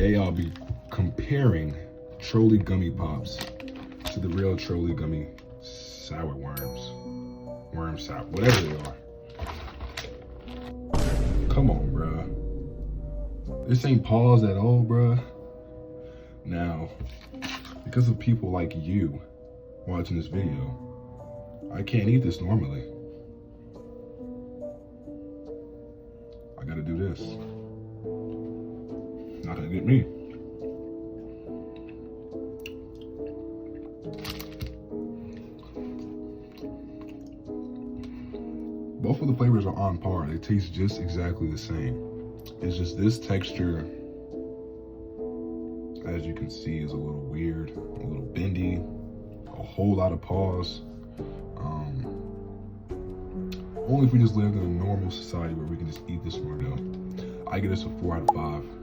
Today I'll be comparing Trolli Gummy Pops to the real Trolli Gummy Sour Worms. Worm sour, whatever they are. Come on, bruh. This ain't paused at all, bruh. Now, because of people like you watching this video, I can't eat this normally. I gotta do this. Not gonna get me. Both of the flavors are on par. They taste just exactly the same. It's just this texture, as you can see, is a little weird, a little bendy, a whole lot of pause. Only if we just lived in a normal society where we can just eat this and we're done. I give this a 4 out of 5.